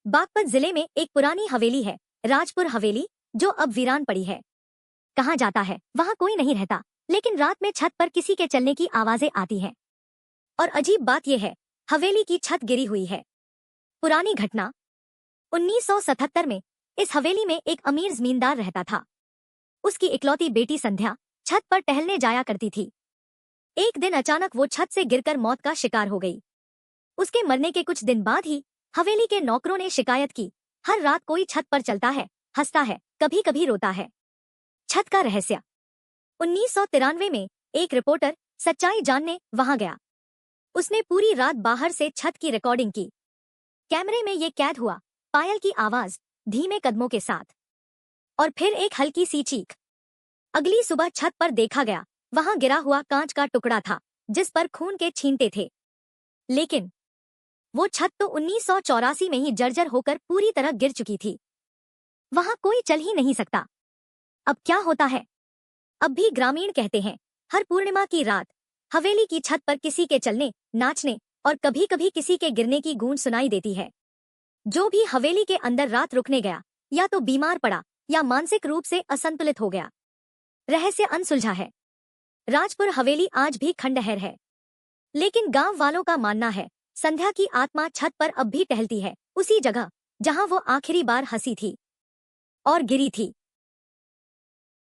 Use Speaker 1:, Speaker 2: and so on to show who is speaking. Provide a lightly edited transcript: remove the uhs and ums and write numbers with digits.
Speaker 1: बागपत जिले में एक पुरानी हवेली है, राजपुर हवेली, जो अब वीरान पड़ी है। कहा जाता है वहाँ कोई नहीं रहता, लेकिन रात में छत पर किसी के चलने की आवाजें आती हैं। और अजीब बात यह है, हवेली की छत गिरी हुई है। पुरानी घटना। 1977 में इस हवेली में एक अमीर जमींदार रहता था। उसकी इकलौती बेटी संध्या छत पर टहलने जाया करती थी। एक दिन अचानक वो छत से गिरकर मौत का शिकार हो गई। उसके मरने के कुछ दिन बाद ही हवेली के नौकरों ने शिकायत की, हर रात कोई छत पर चलता है, हंसता है, कभी कभी रोता है। छत का रहस्य। 1993 में एक रिपोर्टर सच्चाई जानने वहां गया। उसने पूरी रात बाहर से छत की रिकॉर्डिंग की। कैमरे में ये कैद हुआ, पायल की आवाज धीमे कदमों के साथ, और फिर एक हल्की सी चीख। अगली सुबह छत पर देखा गया, वहां गिरा हुआ कांच का टुकड़ा था, जिस पर खून के छींटे थे। लेकिन वो छत तो 1984 में ही जर्जर होकर पूरी तरह गिर चुकी थी। वहां कोई चल ही नहीं सकता। अब क्या होता है? अब भी ग्रामीण कहते हैं, हर पूर्णिमा की रात हवेली की छत पर किसी के चलने, नाचने और कभी कभी किसी के गिरने की गूंज सुनाई देती है। जो भी हवेली के अंदर रात रुकने गया, या तो बीमार पड़ा या मानसिक रूप से असंतुलित हो गया। रहस्य अनसुलझा है। राजपुर हवेली आज भी खंडहर है, लेकिन गांव वालों का मानना है संध्या की आत्मा छत पर अब भी टहलती है, उसी जगह जहां वो आखिरी बार हंसी थी और गिरी थी।